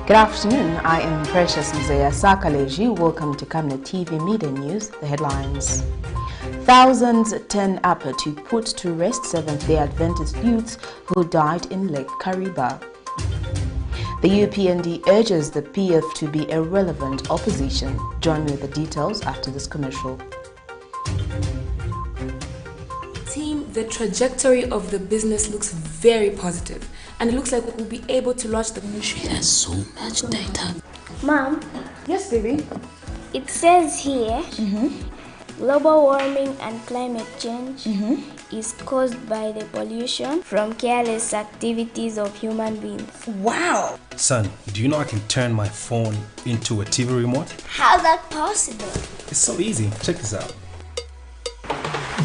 Good afternoon, I am Precious Mzea Sakaleji. Welcome to Camnet TV Media News. The headlines. Thousands turn up to put to rest Seventh-day Adventist youths who died in Lake Kariba. The UPND urges the PF to be a relevant opposition. Join me with the details after this commercial. Team, the trajectory of the business looks very positive, and it looks like we'll be able to launch the ministry. There's so much data. Mom? Yes, baby? It says here, global warming and climate change is caused by the pollution from careless activities of human beings. Wow! Son, do you know I can turn my phone into a TV remote? How's that possible? It's so easy. Check this out.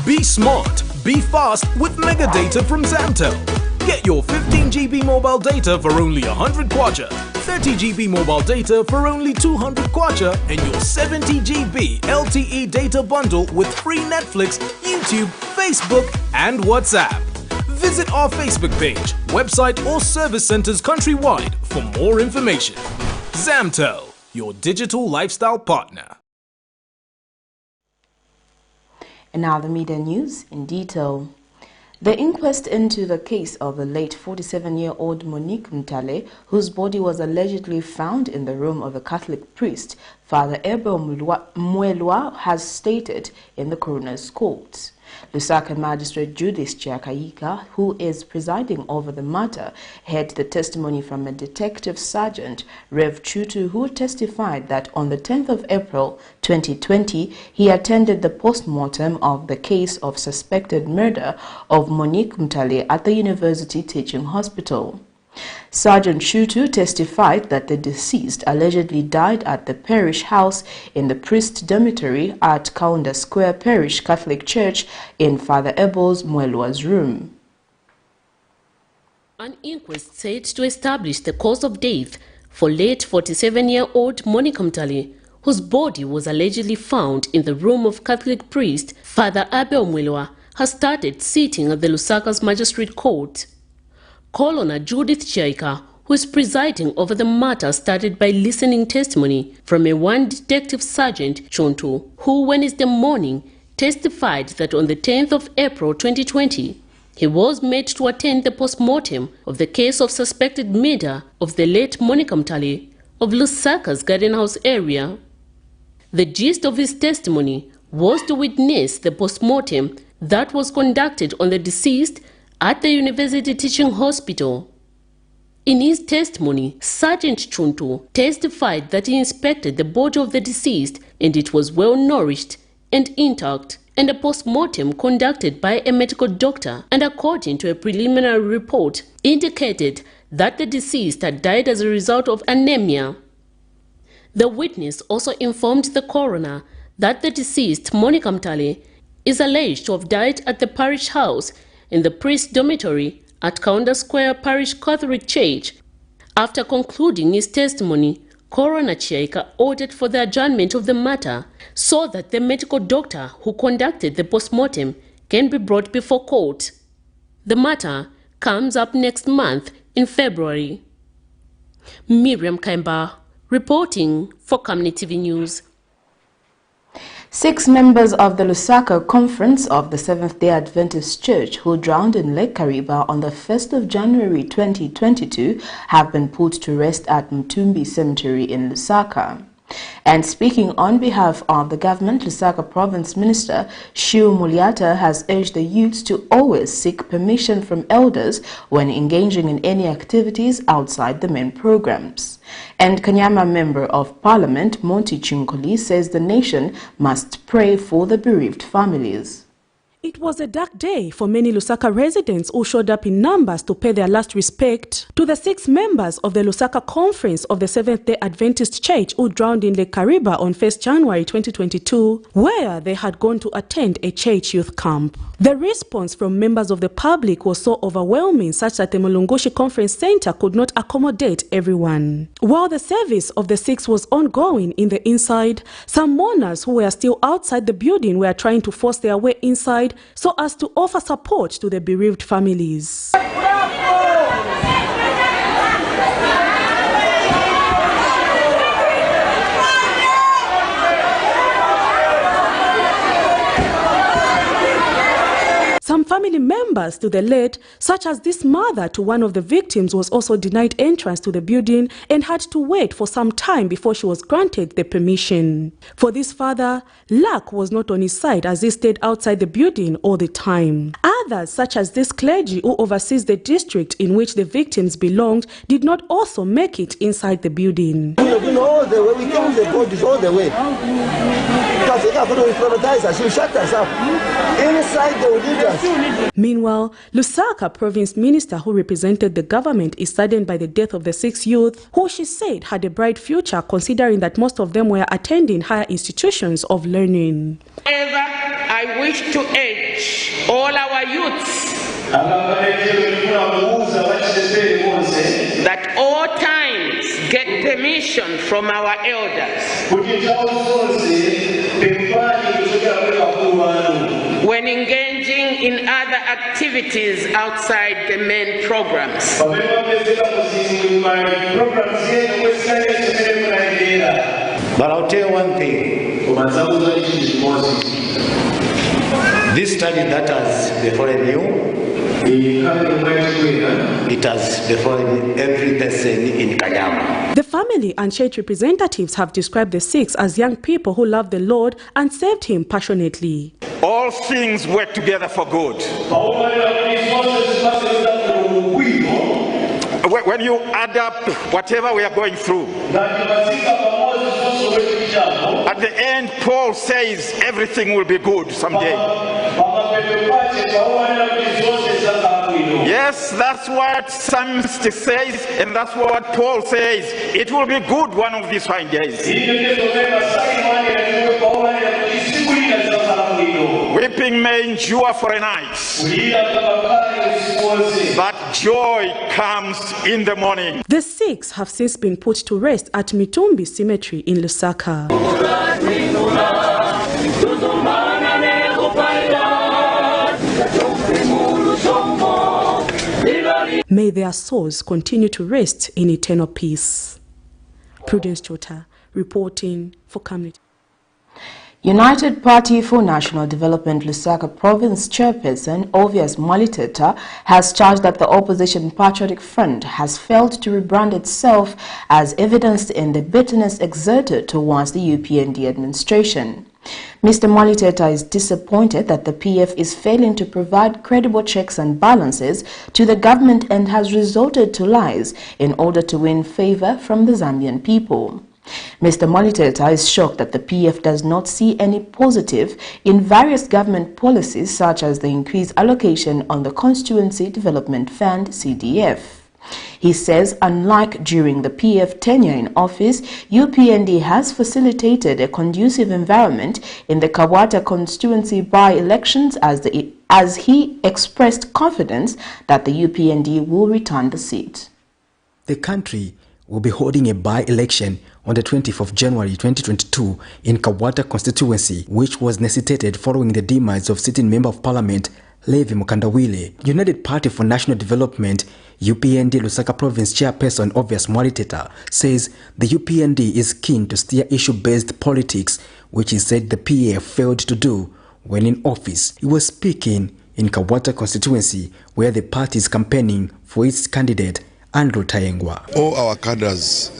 Be smart, be fast with mega data from Zamtel. Get your 15 GB mobile data for only 100 kwacha, 30 GB mobile data for only 200 kwacha, and your 70 GB LTE data bundle with free Netflix, YouTube, Facebook, and WhatsApp. Visit our Facebook page, website, or service centers countrywide for more information. Zamtel, your digital lifestyle partner. And now the media news in detail. The inquest into the case of the late 47-year-old Monique Mtale, whose body was allegedly found in the room of a Catholic priest, Father Abel Mwelwa, has stated in the coroner's court. Lusaka Magistrate Judith Chiakaika, who is presiding over the matter, heard the testimony from a Detective Sergeant, Rev Chutu, who testified that on the 10th of April 2020, he attended the post-mortem of the case of suspected murder of Monique Mtale at the University Teaching Hospital. Sergeant Chutu testified that the deceased allegedly died at the parish house in the priest dormitory at Kaunda Square Parish Catholic Church in Father Abel Mwelwa's room. An inquest said to establish the cause of death for late 47-year-old Monique Mtale, whose body was allegedly found in the room of Catholic priest Father Abel Mwelwa, has started sitting at the Lusaka's Magistrate Court. Coroner Judith Chiakaika, who is presiding over the matter, started by listening testimony from one Detective Sergeant Chonto, who Wednesday morning testified that on the 10th of April 2020, he was made to attend the post-mortem of the case of suspected murder of the late Monique Mtale of Lusaka's Garden House area. The gist of his testimony was to witness the post-mortem that was conducted on the deceased at the University Teaching Hospital. In his testimony, Sergeant Chuntu testified that he inspected the body of the deceased and it was well nourished and intact, and a post-mortem conducted by a medical doctor, and according to a preliminary report, indicated that the deceased had died as a result of anemia. The witness also informed the coroner that the deceased, Monique Mtale, is alleged to have died at the parish house in the priest dormitory at Kaunda Square Parish Catholic Church. After concluding his testimony, Coroner Chiakaika ordered for the adjournment of the matter so that the medical doctor who conducted the postmortem can be brought before court. The matter comes up next month in February. Miriam Kaimba, reporting for Camnet TV News. 6 members of the Lusaka Conference of the Seventh-day Adventist Church who drowned in Lake Kariba on the 1st of January 2022 have been put to rest at Mtumbi Cemetery in Lusaka. And speaking on behalf of the government, Lusaka Province Minister Shiu Muliata has urged the youths to always seek permission from elders when engaging in any activities outside the main programs. And Kanyama Member of Parliament Monty Chinkoli says the nation must pray for the bereaved families. It was a dark day for many Lusaka residents who showed up in numbers to pay their last respect to the 6 members of the Lusaka Conference of the Seventh-day Adventist Church who drowned in Lake Kariba on 1st January 2022, where they had gone to attend a church youth camp. The response from members of the public was so overwhelming such that the Mulungushi Conference Center could not accommodate everyone. While the service of the 6 was ongoing in the inside, some mourners who were still outside the building were trying to force their way inside so as to offer support to the bereaved families. Some family members to the late, such as this mother to one of the victims, was also denied entrance to the building and had to wait for some time before she was granted the permission. For this father, luck was not on his side as he stayed outside the building all the time. Others, such as this clergy who oversees the district in which the victims belonged, did not also make it inside the building. We all the way. Because if we privatize us, she'll shut us up. Inside they will leave us. Meanwhile, Lusaka province minister who represented the government is saddened by the death of the 6 youth who she said had a bright future considering that most of them were attending higher institutions of learning. However, I wish to urge all our youths that all times get permission from our elders when engaging in other activities outside the main programs. But I'll tell you one thing. This study that has befallen you, it has befallen every person in Kanyama. The family and church representatives have described the 6 as young people who love the Lord and served him passionately. All things work together for good. When you add up whatever we are going through, at the end, Paul says everything will be good someday. Yes, that's what Psalmist says, and that's what Paul says. It will be good one of these fine days. Weeping may endure for a night, but joy comes in the morning. The 6 have since been put to rest at Mitumbi Cemetery in Lusaka. May their souls continue to rest in eternal peace. Prudence Chota, reporting for Camnet. United Party for National Development Lusaka Province Chairperson Obvious Maliteta has charged that the opposition Patriotic Front has failed to rebrand itself as evidenced in the bitterness exerted towards the UPND administration. Mr. Maliteta is disappointed that the PF is failing to provide credible checks and balances to the government and has resorted to lies in order to win favor from the Zambian people. Mr. Maliteta is shocked that the PF does not see any positive in various government policies such as the increased allocation on the Constituency Development Fund (CDF). He says unlike during the PF tenure in office, UPND has facilitated a conducive environment in the Kawata constituency by-elections as he expressed confidence that the UPND will return the seat. The country will be holding a by-election on the 20th of January 2022 in Kawata constituency, which was necessitated following the demise of sitting Member of Parliament Levi Mukandawile. United Party for National Development UPND Lusaka Province Chairperson Obvious Maliteta says the UPND is keen to steer issue-based politics, which he said the PF failed to do when in office. He was speaking in Kawata constituency where the party is campaigning for its candidate Andrew Tayengwa. All our cadres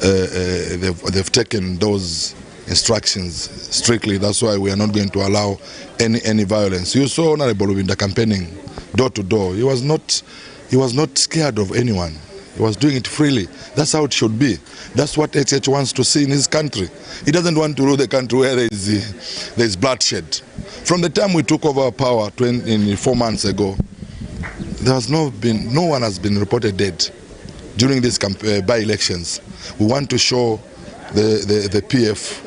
they've taken those instructions strictly. That's why we are not going to allow any violence. You saw Honorable Rubinda campaigning door to door. He was not scared of anyone. He was doing it freely. That's how it should be. That's what HH wants to see in his country. He doesn't want to rule the country where there is bloodshed. From the time we took over power 4 months ago, no one has been reported dead during these by-elections. We want to show the PF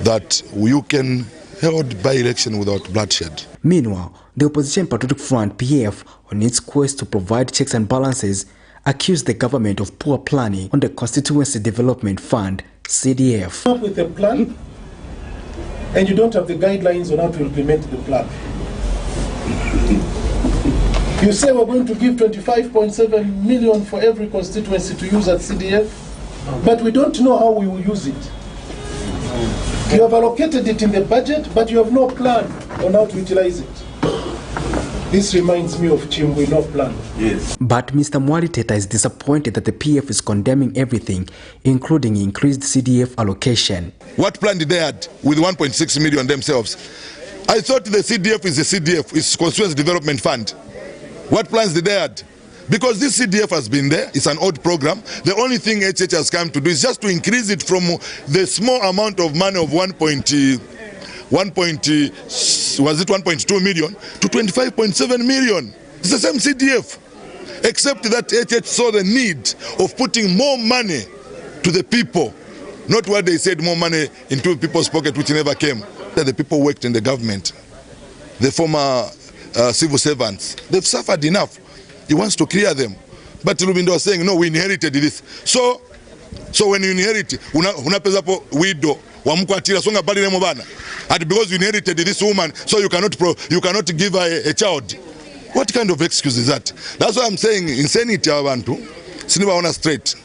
that you can hold by-election without bloodshed. Meanwhile, the opposition Patriotic Front PF, on its quest to provide checks and balances, accused the government of poor planning on the Constituency Development Fund (CDF). Up with a plan, and you don't have the guidelines on how to implement the plan. You say we're going to give 25.7 million for every constituency to use at CDF, but we don't know how we will use it. You have allocated it in the budget, but you have no plan on how to utilize it. This reminds me of Chimbwino plan. Yes. But Mr. Mwaliteta is disappointed that the PF is condemning everything, including increased CDF allocation. What plan did they add with 1.6 million themselves? I thought the CDF is a CDF, it's Constituency Development Fund. What plans did they add? Because this CDF has been there, it's an old program. The only thing HH has come to do is just to increase it from the small amount of money of 1.2 million to 25.7 million. It's the same CDF, except that HH saw the need of putting more money to the people, not what they said, more money into people's pocket, which never came. The people worked in the government, the former civil servants, they've suffered enough. He wants to clear them. But Lubindo was saying, no, we inherited this. So when you inherit, unapeza po widow, wamukwatira songa bali nemo bana. And because you inherited this woman, so you cannot give her a child. What kind of excuse is that? That's why I'm saying insanity abantu sinibaona straight.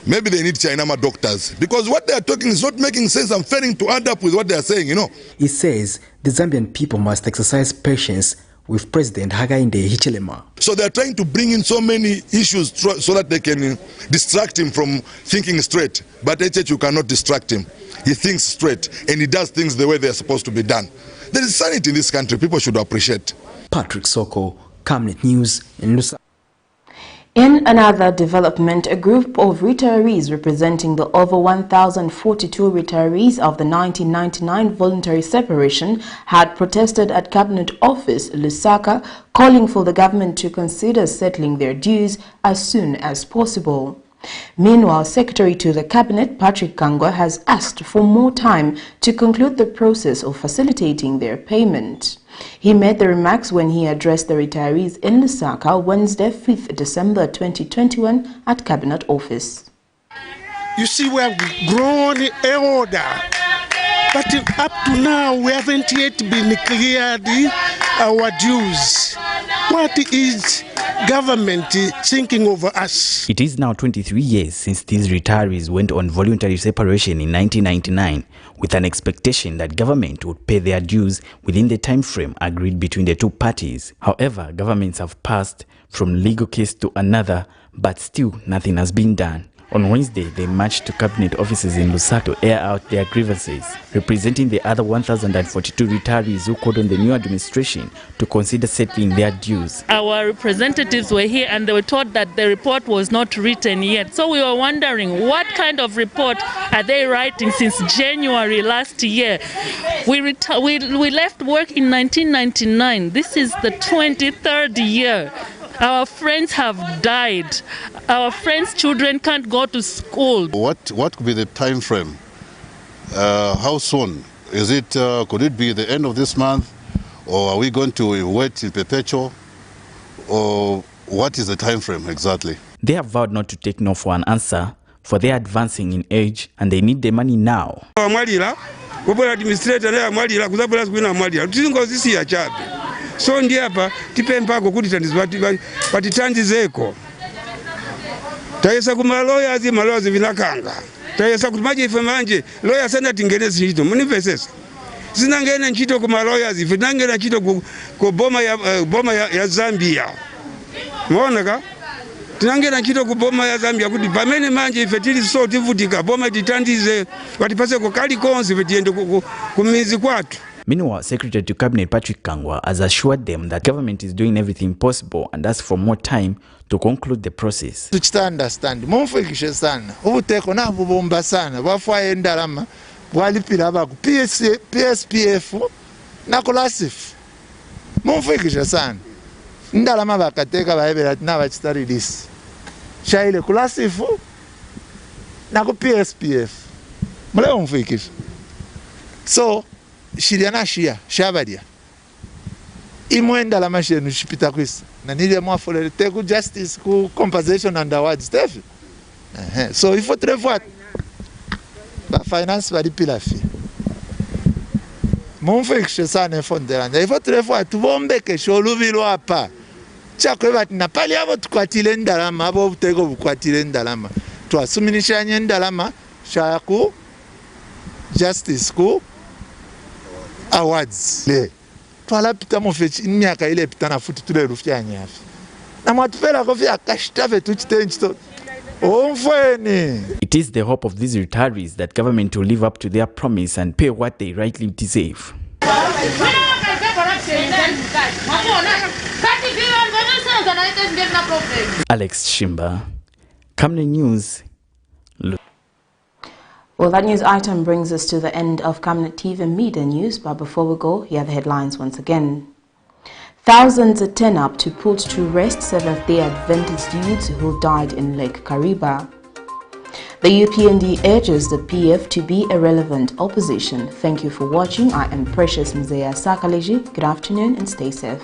Maybe they need Chinama doctors, because what they are talking is not making sense and failing to add up with what they are saying, you know. He says the Zambian people must exercise patience with President Hakainde Hichilema. So they are trying to bring in so many issues so that they can distract him from thinking straight. But HH, you cannot distract him. He thinks straight and he does things the way they are supposed to be done. There is sanity in this country. People should appreciate. Patrick Soko, Camnet News in Lusaka. In another development, a group of retirees representing the over 1,042 retirees of the 1999 voluntary separation had protested at Cabinet Office, Lusaka, calling for the government to consider settling their dues as soon as possible. Meanwhile, Secretary to the Cabinet, Patrick Kangwa, has asked for more time to conclude the process of facilitating their payment. He made the remarks when he addressed the retirees in Lusaka Wednesday, 5th December 2021 at Cabinet Office. You see, we have grown older, but up to now we haven't yet been cleared our dues. What is government thinking over us? It is now 23 years since these retirees went on voluntary separation in 1999, with an expectation that government would pay their dues within the time frame agreed between the two parties. However, governments have passed from legal case to another, but still nothing has been done. On Wednesday, they marched to cabinet offices in Lusaka to air out their grievances, representing the other 1,042 retirees who called on the new administration to consider settling their dues. Our representatives were here and they were told that the report was not written yet. So we were wondering what kind of report are they writing since January last year. We left work in 1999. This is the 23rd year. Our friends have died. Our friends' children can't go to school. What could be the time frame? How soon? Is it? Could it be the end of this month, or are we going to wait in perpetual, or what is the time frame exactly? They have vowed not to take no for an answer, for they are advancing in age and they need the money now. So ndi hapa tipempako kuti patithandizeko. Tayesa kuma lawyers vinakanga. Tayesa kuti maji ife manje lawyers anatingene ntchito. Munimvesesa. Sinangene ntchito kuma lawyers ife nangena ntchito ku boma ya Zambia. Muona ka? Tinangena ntchito ku boma ya Zambia kuti pamene manje ife tili so tivutika boma tithandize patipase ko kali konse ife tiende ku mizi kwathu. Meanwhile, Secretary to Cabinet Patrick Kangwa has assured them that government is doing everything possible and asked for more time to conclude the process. Understand. Mumfikishe sana. Ubuteko na bubomba sana. Bafwaye ndalama. Bwalipira abaku PSPF na kolasif. Mumfikishe sana. Ndalama bakateka baebera na bachitari this. Shaile kolasif na ku PSPF. Mule mumfikishe. So Shiriana Shia, Shabadia. Imwenda la machine shipita kwisa. Na nile mwafole teku justice ku compensation and awards Steph. So il faut très voir. Ba finance va dipila fi. Mon fait que ça ne fondera. Il faut très voir tu bombe que sholuvilo hapa. Chako bati na pali abo tukwatile ndalama abo butego bukwatile ndalama. Twasuminisha ndalama shaku justice ku awards le twalapita mufe imyaka ile pitana futi tule rufya nyafi na mwatufela kofia kashitave tuchitenchito omfweni. It is the hope of these retirees that government will live up to their promise and pay what they rightly deserve. Alex Shimba, Camnet News. Well, that news item brings us to the end of Camnet TV Media News, but before we go, here are the headlines once again. Thousands turn up to put to rest Seventh-day Adventist youths who died in Lake KARIBA. The UPND urges the PF to be a relevant opposition. Thank you for watching. I am Precious Mzea Sakaleji. Good afternoon and stay safe.